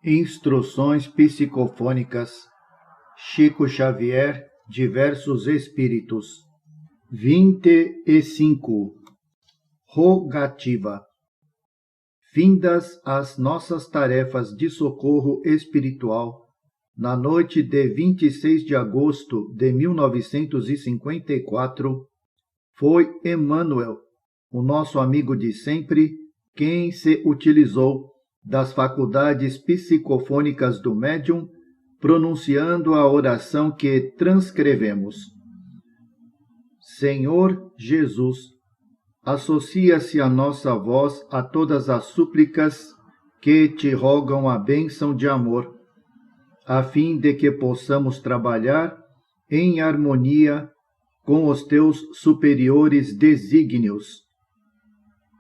Instruções psicofônicas Chico Xavier, diversos espíritos. 25. Rogativa. Findas as nossas tarefas de socorro espiritual, na noite de 26 de agosto de 1954, foi Emmanuel, o nosso amigo de sempre, quem se utilizou das faculdades psicofônicas do médium, pronunciando a oração que transcrevemos. Senhor Jesus, associa-se a nossa voz a todas as súplicas que te rogam a bênção de amor, a fim de que possamos trabalhar em harmonia com os teus superiores desígnios.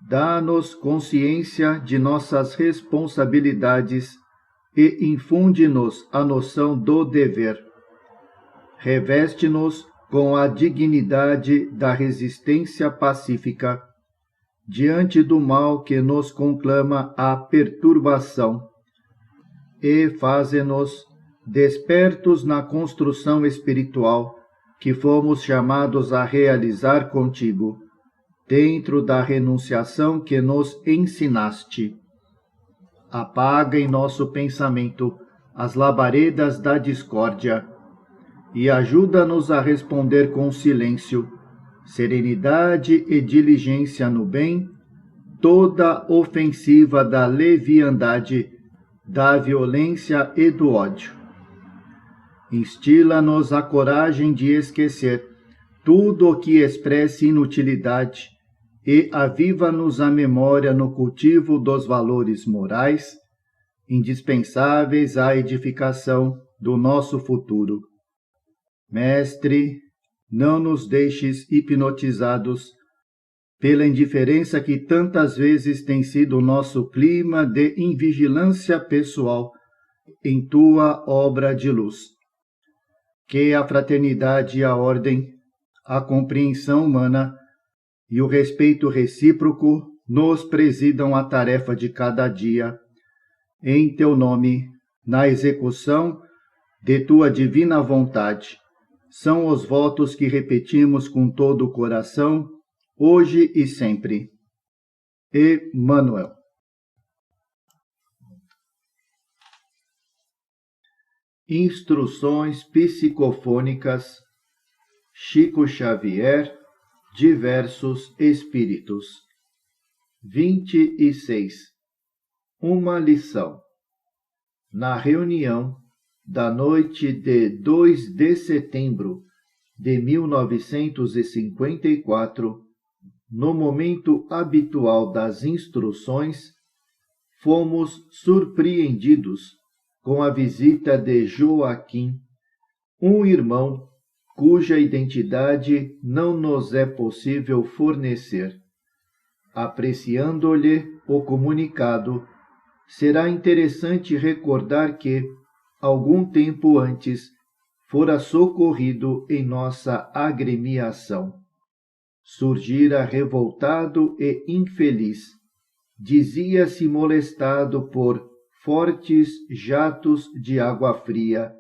Dá-nos consciência de nossas responsabilidades e infunde-nos a noção do dever. Reveste-nos com a dignidade da resistência pacífica diante do mal que nos conclama a perturbação e faze-nos despertos na construção espiritual que fomos chamados a realizar contigo, dentro da renunciação que nos ensinaste. Apaga em nosso pensamento as labaredas da discórdia e ajuda-nos a responder com silêncio, serenidade e diligência no bem, toda ofensiva da leviandade, da violência e do ódio. Instila-nos a coragem de esquecer tudo o que expresse inutilidade e aviva-nos a memória no cultivo dos valores morais, indispensáveis à edificação do nosso futuro. Mestre, não nos deixes hipnotizados pela indiferença que tantas vezes tem sido o nosso clima de invigilância pessoal em tua obra de luz. Que a fraternidade e a ordem, a compreensão humana e o respeito recíproco nos presidam a tarefa de cada dia, em teu nome, na execução de tua divina vontade. São os votos que repetimos com todo o coração, hoje e sempre. Emmanuel. Instruções psicofônicas Chico Xavier, diversos espíritos. 26. Uma lição. Na reunião da noite de 2 de setembro de 1954, no momento habitual das instruções, fomos surpreendidos com a visita de Joaquim, um irmão cuja identidade não nos é possível fornecer. Apreciando-lhe o comunicado, será interessante recordar que, algum tempo antes, fora socorrido em nossa agremiação. Surgira revoltado e infeliz. Dizia-se molestado por fortes jatos de água fria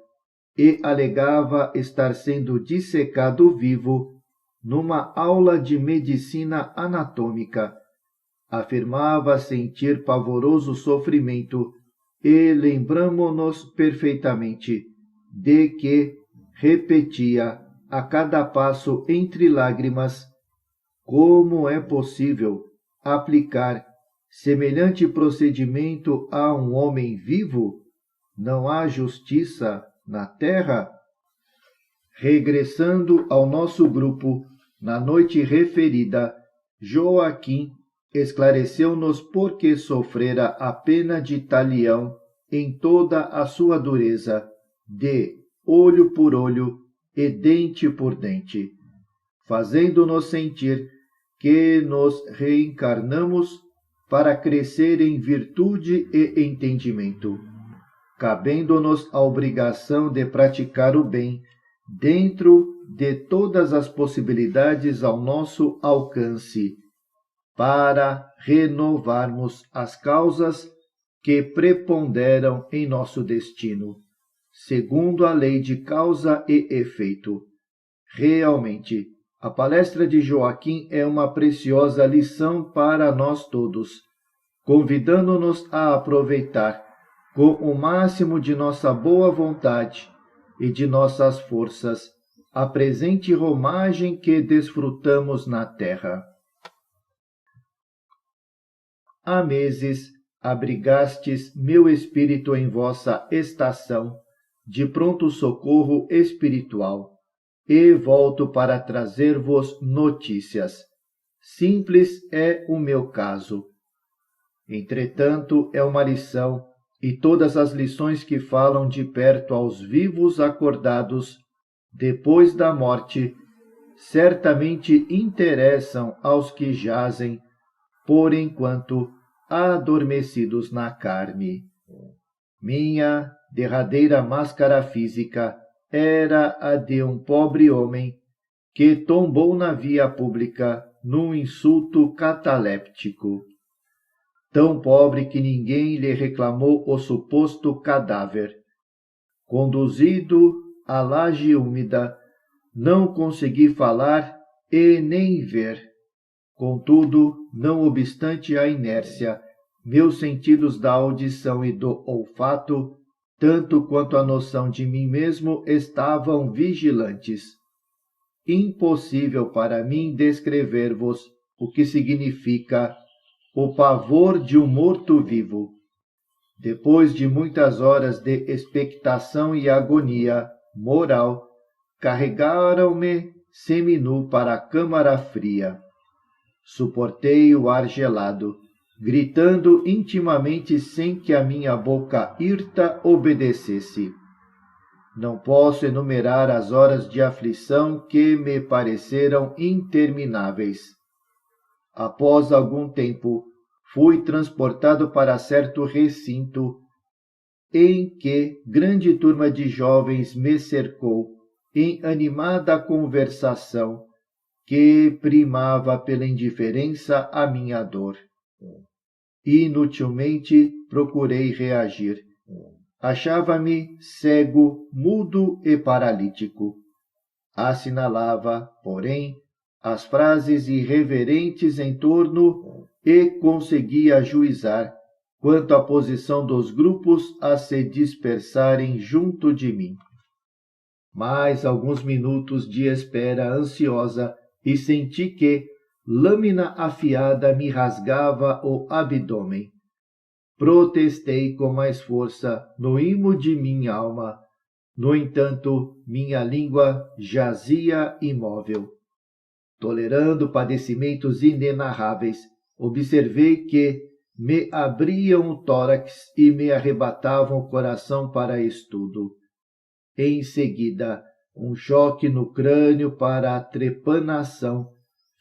e alegava estar sendo dissecado vivo numa aula de medicina anatômica. Afirmava sentir pavoroso sofrimento e lembramo-nos perfeitamente de que repetia a cada passo entre lágrimas: como é possível aplicar semelhante procedimento a um homem vivo? Não há justiça na terra? Regressando ao nosso grupo, na noite referida, Joaquim esclareceu-nos por que sofrera a pena de talião em toda a sua dureza, de olho por olho e dente por dente, fazendo-nos sentir que nos reencarnamos para crescer em virtude e entendimento, cabendo-nos a obrigação de praticar o bem dentro de todas as possibilidades ao nosso alcance, para renovarmos as causas que preponderam em nosso destino, segundo a lei de causa e efeito. Realmente, a palestra de Joaquim é uma preciosa lição para nós todos, convidando-nos a aproveitar, com o máximo de nossa boa vontade e de nossas forças, a presente romagem que desfrutamos na terra. Há meses abrigastes meu espírito em vossa estação de pronto socorro espiritual, e volto para trazer-vos notícias. Simples é o meu caso. Entretanto, é uma lição, e todas as lições que falam de perto aos vivos acordados depois da morte, certamente interessam aos que jazem, por enquanto, adormecidos na carne. Minha derradeira máscara física era a de um pobre homem que tombou na via pública num insulto cataléptico. Tão pobre que ninguém lhe reclamou o suposto cadáver. Conduzido à laje úmida, não consegui falar e nem ver. Contudo, não obstante a inércia, meus sentidos da audição e do olfato, tanto quanto a noção de mim mesmo, estavam vigilantes. Impossível para mim descrever-vos o que significa o pavor de um morto-vivo. Depois de muitas horas de expectação e agonia moral, carregaram-me seminu para a câmara fria. Suportei o ar gelado, gritando intimamente sem que a minha boca hirta obedecesse. Não posso enumerar as horas de aflição que me pareceram intermináveis. Após algum tempo, fui transportado para certo recinto, em que grande turma de jovens me cercou, em animada conversação, que primava pela indiferença à minha dor. Inutilmente procurei reagir. Achava-me cego, mudo e paralítico. Assinalava, porém, as frases irreverentes em torno e conseguia ajuizar quanto à posição dos grupos a se dispersarem junto de mim. Mais alguns minutos de espera ansiosa e senti que lâmina afiada me rasgava o abdômen. Protestei com mais força no imo de minha alma. No entanto, minha língua jazia imóvel. Tolerando padecimentos inenarráveis, observei que me abriam o tórax e me arrebatavam o coração para estudo. Em seguida, um choque no crânio para a trepanação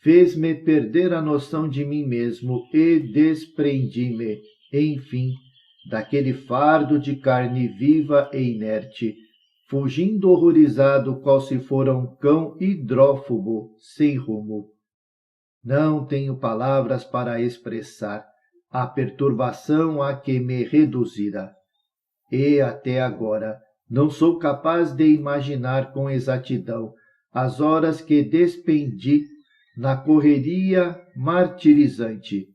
fez-me perder a noção de mim mesmo e desprendi-me, enfim, daquele fardo de carne viva e inerte, fugindo horrorizado qual se fora um cão hidrófobo sem rumo. Não tenho palavras para expressar a perturbação a que me reduzira. E até agora não sou capaz de imaginar com exatidão as horas que despendi na correria martirizante.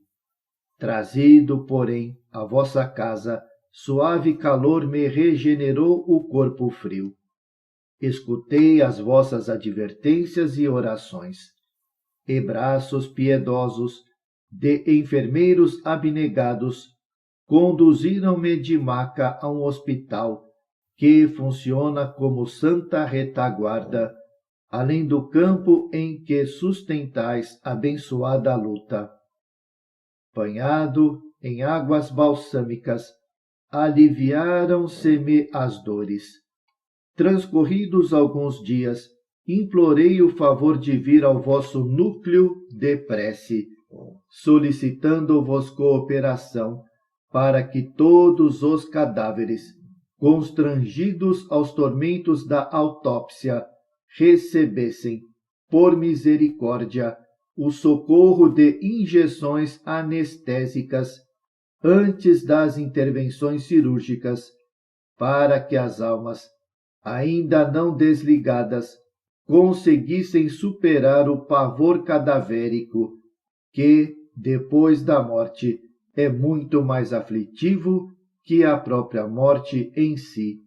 Trazido, porém, à vossa casa, suave calor me regenerou o corpo frio. Escutei as vossas advertências e orações, e braços piedosos de enfermeiros abnegados conduziram-me de maca a um hospital que funciona como santa retaguarda, além do campo em que sustentais abençoada luta. Banhado em águas balsâmicas, aliviaram-se-me as dores. Transcorridos alguns dias, implorei o favor de vir ao vosso núcleo de prece, solicitando-vos cooperação para que todos os cadáveres, constrangidos aos tormentos da autópsia, recebessem, por misericórdia, o socorro de injeções anestésicas antes das intervenções cirúrgicas, para que as almas, ainda não desligadas, conseguissem superar o pavor cadavérico, que, depois da morte, é muito mais aflitivo que a própria morte em si.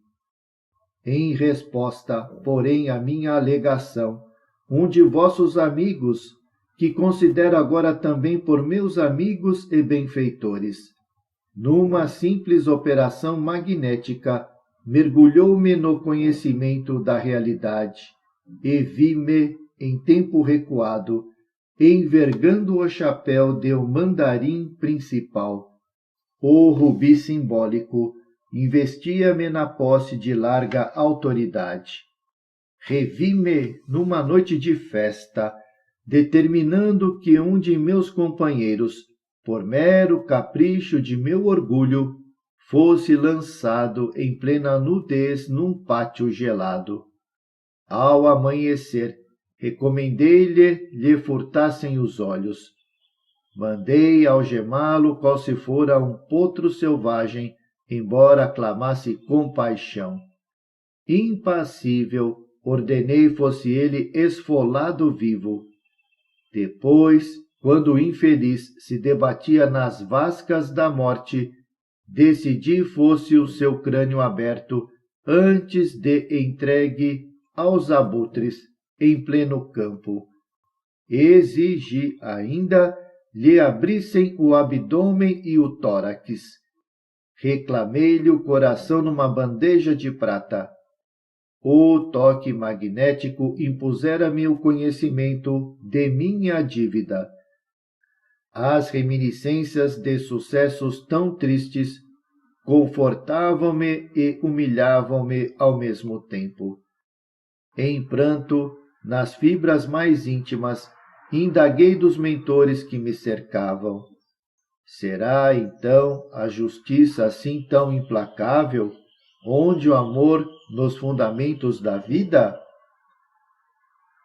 Em resposta, porém, à minha alegação, um de vossos amigos, que considero agora também por meus amigos e benfeitores, numa simples operação magnética, mergulhou-me no conhecimento da realidade e vi-me, em tempo recuado, envergando o chapéu de um mandarim principal. O rubi simbólico investia-me na posse de larga autoridade. Revi-me numa noite de festa, determinando que um de meus companheiros, por mero capricho de meu orgulho, fosse lançado em plena nudez num pátio gelado. Ao amanhecer, recomendei-lhe furtassem os olhos. Mandei algemá-lo qual se fora um potro selvagem, embora clamasse compaixão. Impassível, ordenei fosse ele esfolado vivo. Depois, quando o infeliz se debatia nas vascas da morte, decidi fosse o seu crânio aberto antes de entregue aos abutres em pleno campo. Exigi ainda lhe abrissem o abdômen e o tórax. Reclamei-lhe o coração numa bandeja de prata. O toque magnético impusera-me o conhecimento de minha dívida. As reminiscências de sucessos tão tristes confortavam-me e humilhavam-me ao mesmo tempo. Em pranto, nas fibras mais íntimas, indaguei dos mentores que me cercavam. Será, então, a justiça assim tão implacável, onde o amor nos fundamentos da vida?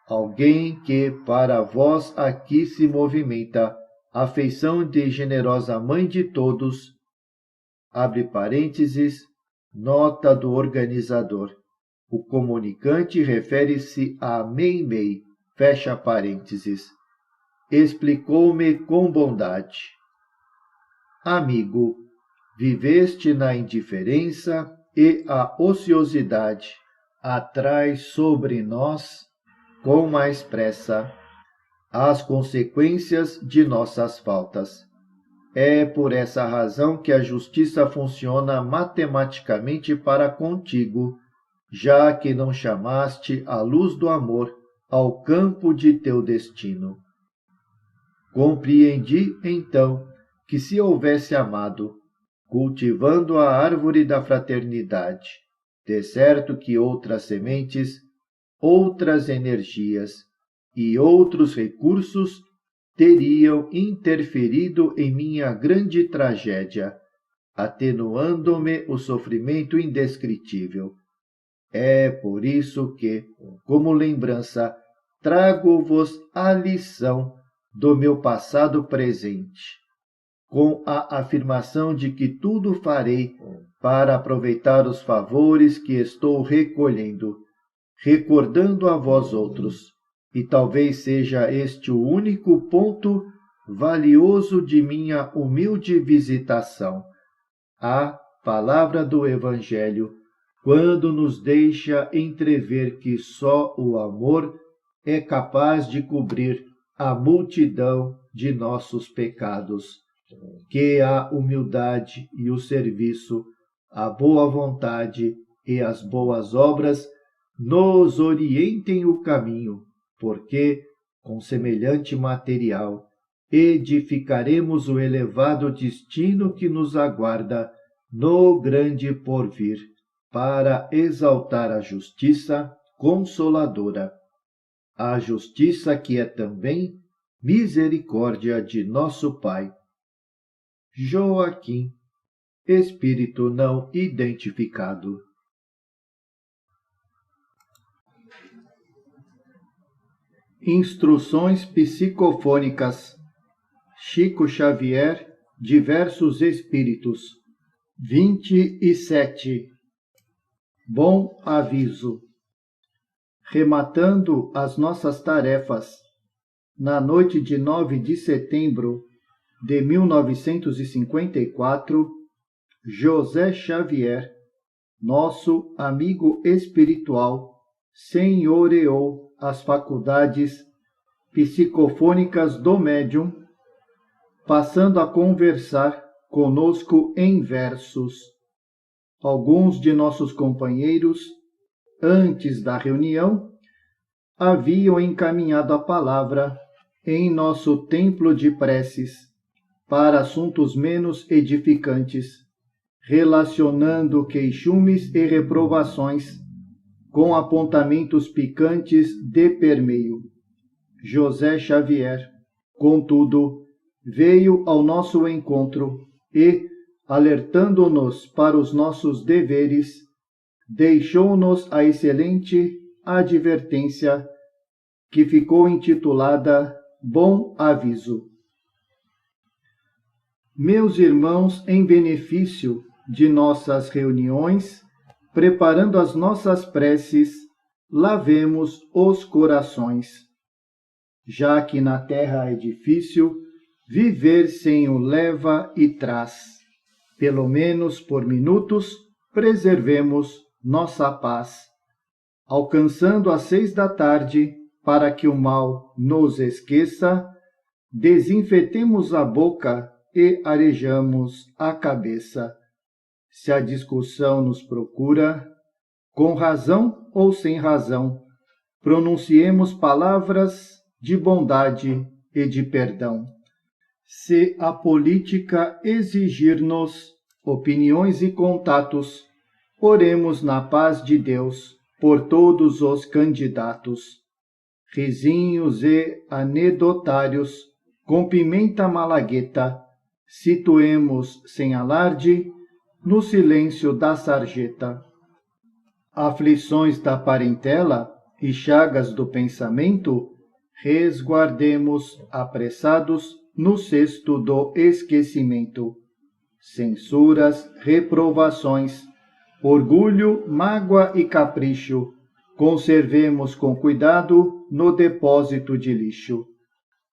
Alguém que para vós aqui se movimenta, a feição de generosa mãe de todos, abre parênteses, nota do organizador. O comunicante refere-se a Meimei, fecha parênteses. Explicou-me com bondade. Amigo, viveste na indiferença e a ociosidade atrai sobre nós, com mais pressa, as consequências de nossas faltas. É por essa razão que a justiça funciona matematicamente para contigo, já que não chamaste a luz do amor ao campo de teu destino. Compreendi, então, que se houvesse amado, cultivando a árvore da fraternidade, de certo que outras sementes, outras energias e outros recursos teriam interferido em minha grande tragédia, atenuando-me o sofrimento indescritível. É por isso que, como lembrança, trago-vos a lição do meu passado presente, com a afirmação de que tudo farei para aproveitar os favores que estou recolhendo, recordando a vós outros, e talvez seja este o único ponto valioso de minha humilde visitação, a palavra do Evangelho, quando nos deixa entrever que só o amor é capaz de cobrir a multidão de nossos pecados, que a humildade e o serviço, a boa vontade e as boas obras nos orientem o caminho, porque, com semelhante material, edificaremos o elevado destino que nos aguarda no grande porvir, para exaltar a justiça consoladora, a justiça que é também misericórdia de nosso Pai. Joaquim, espírito não identificado. Instruções psicofônicas. Chico Xavier, diversos espíritos. 27. Bom aviso. Rematando as nossas tarefas, na noite de 9 de setembro de 1954, José Xavier, nosso amigo espiritual, senhoreou as faculdades psicofônicas do médium, passando a conversar conosco em versos. Alguns de nossos companheiros, antes da reunião, haviam encaminhado a palavra em nosso templo de preces para assuntos menos edificantes, relacionando queixumes e reprovações com apontamentos picantes de permeio. José Xavier, contudo, veio ao nosso encontro e, alertando-nos para os nossos deveres, deixou-nos a excelente advertência que ficou intitulada Bom Aviso. Meus irmãos, em benefício de nossas reuniões, preparando as nossas preces, lavemos os corações. Já que na terra é difícil viver sem o leva e traz, pelo menos por minutos, preservemos nossa paz, alcançando às 6 da tarde, para que o mal nos esqueça, desinfetemos a boca e arejamos a cabeça. Se a discussão nos procura, com razão ou sem razão, pronunciemos palavras de bondade e de perdão. Se a política exigir-nos opiniões e contatos, oremos na paz de Deus por todos os candidatos. Risinhos e anedotários, com pimenta malagueta, situemos sem alarde no silêncio da sarjeta. Aflições da parentela e chagas do pensamento, resguardemos apressados no cesto do esquecimento. Censuras, reprovações, orgulho, mágoa e capricho, conservemos com cuidado no depósito de lixo.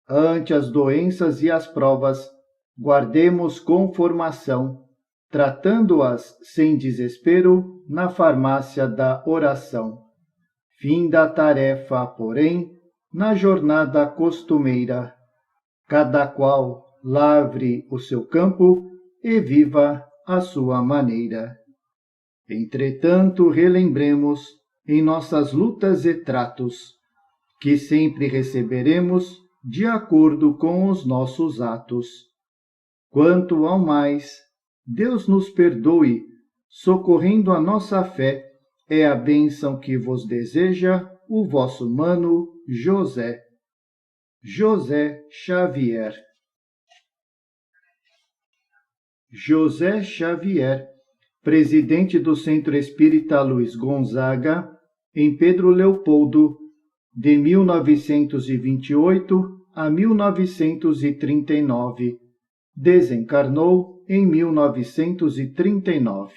Ante as doenças e as provas, guardemos com formação, tratando-as sem desespero na farmácia da oração. Fim da tarefa, porém, na jornada costumeira. Cada qual lavre o seu campo e viva a sua maneira. Entretanto, relembremos em nossas lutas e tratos, que sempre receberemos de acordo com os nossos atos. Quanto ao mais, Deus nos perdoe, socorrendo a nossa fé, é a bênção que vos deseja o vosso mano José. José Xavier. José Xavier, presidente do Centro Espírita Luiz Gonzaga, em Pedro Leopoldo, de 1928 a 1939. Desencarnou em 1939.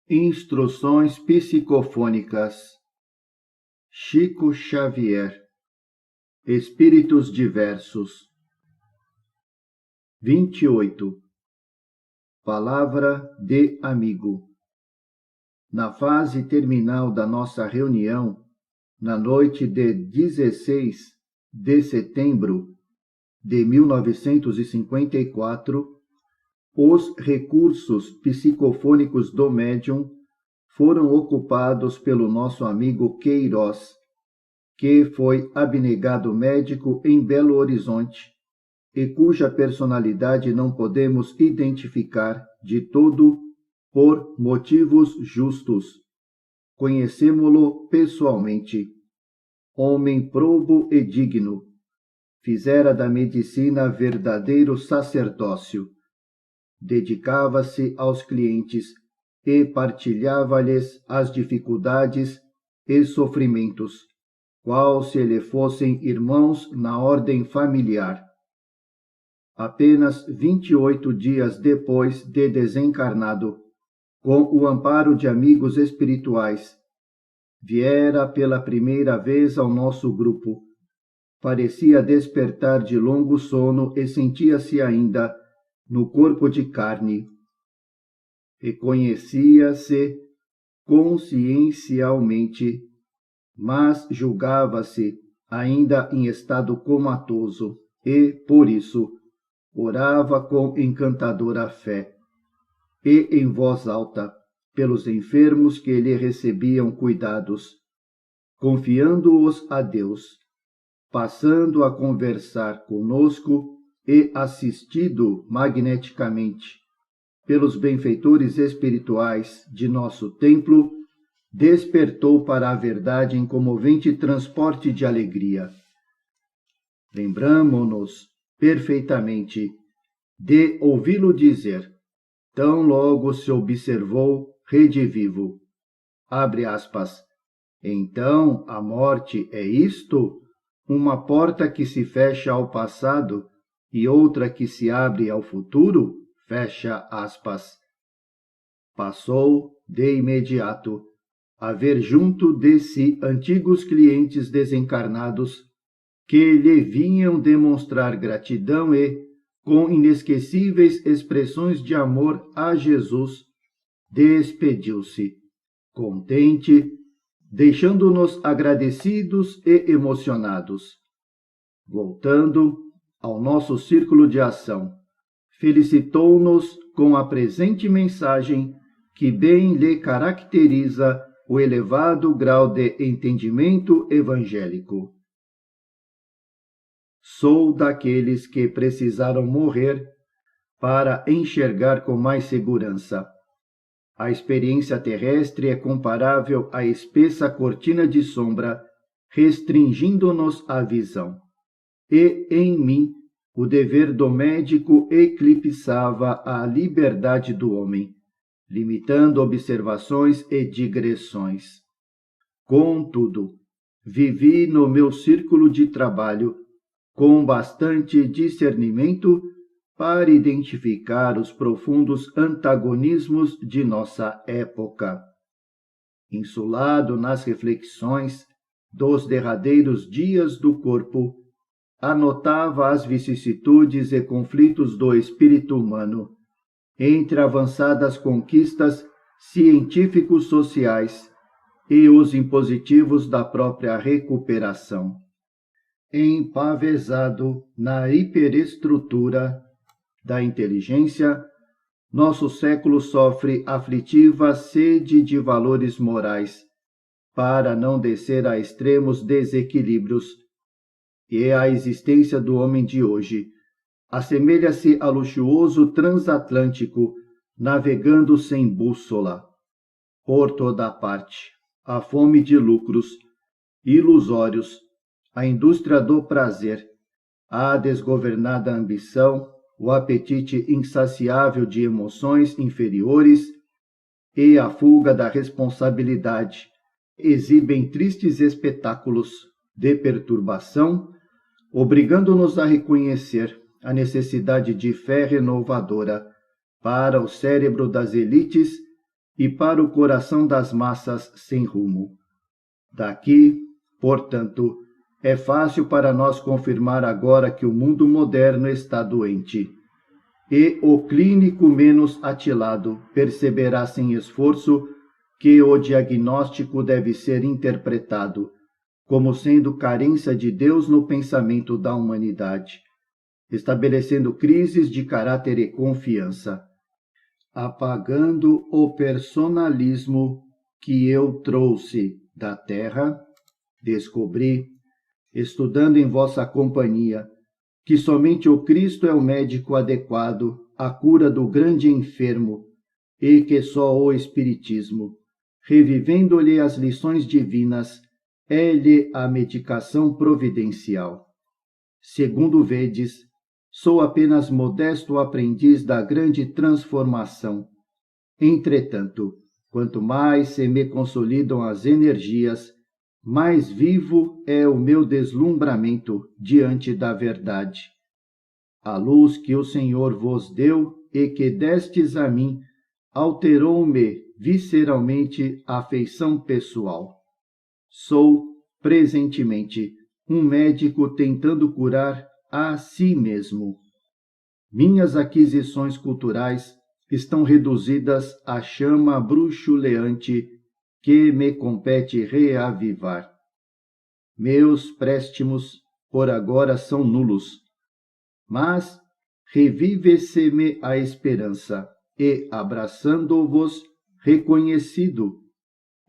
Instruções psicofônicas. Chico Xavier. Espíritos diversos. 28. Palavra de amigo. Na fase terminal da nossa reunião, na noite de 16 de setembro de 1954, os recursos psicofônicos do médium foram ocupados pelo nosso amigo Queiroz, que foi abnegado médico em Belo Horizonte e cuja personalidade não podemos identificar de todo por motivos justos. Conhecemo-lo pessoalmente. Homem probo e digno, fizera da medicina verdadeiro sacerdócio. Dedicava-se aos clientes e partilhava-lhes as dificuldades e sofrimentos, qual se lhe fossem irmãos na ordem familiar. Apenas 28 dias depois de desencarnado, com o amparo de amigos espirituais, viera pela primeira vez ao nosso grupo. Parecia despertar de longo sono e sentia-se ainda no corpo de carne. Reconhecia-se consciencialmente, mas julgava-se ainda em estado comatoso e, por isso, orava com encantadora fé e em voz alta pelos enfermos que lhe recebiam cuidados, confiando-os a Deus, passando a conversar conosco e assistido magneticamente pelos benfeitores espirituais de nosso templo, despertou para a verdade em comovente transporte de alegria. Lembramo-nos perfeitamente de ouvi-lo dizer, tão logo se observou redivivo, abre aspas, então a morte é isto? Uma porta que se fecha ao passado e outra que se abre ao futuro? Fecha aspas. Passou, de imediato, a ver junto de si antigos clientes desencarnados que lhe vinham demonstrar gratidão e, com inesquecíveis expressões de amor a Jesus, despediu-se, contente, deixando-nos agradecidos e emocionados. Voltando ao nosso círculo de ação, felicitou-nos com a presente mensagem que bem lhe caracteriza o elevado grau de entendimento evangélico. Sou daqueles que precisaram morrer para enxergar com mais segurança. A experiência terrestre é comparável à espessa cortina de sombra, restringindo-nos a visão. E, em mim, o dever do médico eclipsava a liberdade do homem, limitando observações e digressões. Contudo, vivi no meu círculo de trabalho com bastante discernimento para identificar os profundos antagonismos de nossa época. Insulado nas reflexões dos derradeiros dias do corpo, anotava as vicissitudes e conflitos do espírito humano, entre avançadas conquistas científico-sociais e os impositivos da própria recuperação. Empavesado na hiperestrutura da inteligência, nosso século sofre aflitiva sede de valores morais, para não descer a extremos desequilíbrios, e a existência do homem de hoje assemelha-se a luxuoso transatlântico navegando sem bússola. Por toda parte, a fome de lucros ilusórios, a indústria do prazer, a desgovernada ambição, o apetite insaciável de emoções inferiores e a fuga da responsabilidade exibem tristes espetáculos de perturbação, obrigando-nos a reconhecer a necessidade de fé renovadora para o cérebro das elites e para o coração das massas sem rumo. Daqui, portanto, é fácil para nós confirmar agora que o mundo moderno está doente, e o clínico menos atilado perceberá sem esforço que o diagnóstico deve ser interpretado como sendo carência de Deus no pensamento da humanidade, estabelecendo crises de caráter e confiança, apagando o personalismo que eu trouxe da terra. Descobri, estudando em vossa companhia, que somente o Cristo é o médico adequado à cura do grande enfermo e que só o Espiritismo, revivendo-lhe as lições divinas, é-lhe a medicação providencial. Segundo vedes, sou apenas modesto aprendiz da grande transformação. Entretanto, quanto mais se me consolidam as energias, mais vivo é o meu deslumbramento diante da verdade. A luz que o Senhor vos deu e que destes a mim alterou-me visceralmente a feição pessoal. Sou, presentemente, um médico tentando curar a si mesmo. Minhas aquisições culturais estão reduzidas à chama bruxuleante que me compete reavivar. Meus préstimos, por agora, são nulos, mas revive-se-me a esperança, e, abraçando-vos, reconhecido,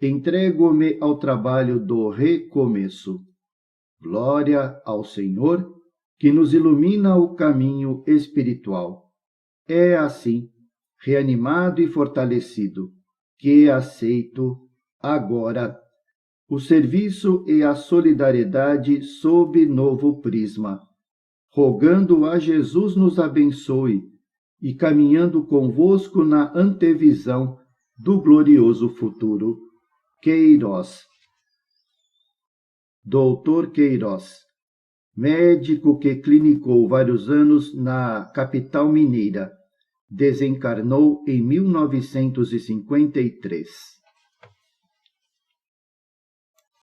entrego-me ao trabalho do recomeço. Glória ao Senhor, que nos ilumina o caminho espiritual. É assim, reanimado e fortalecido, que aceito agora o serviço e a solidariedade sob novo prisma, rogando a Jesus nos abençoe e caminhando convosco na antevisão do glorioso futuro. Queiroz. Doutor Queiroz, médico que clinicou vários anos na capital mineira, desencarnou em 1953.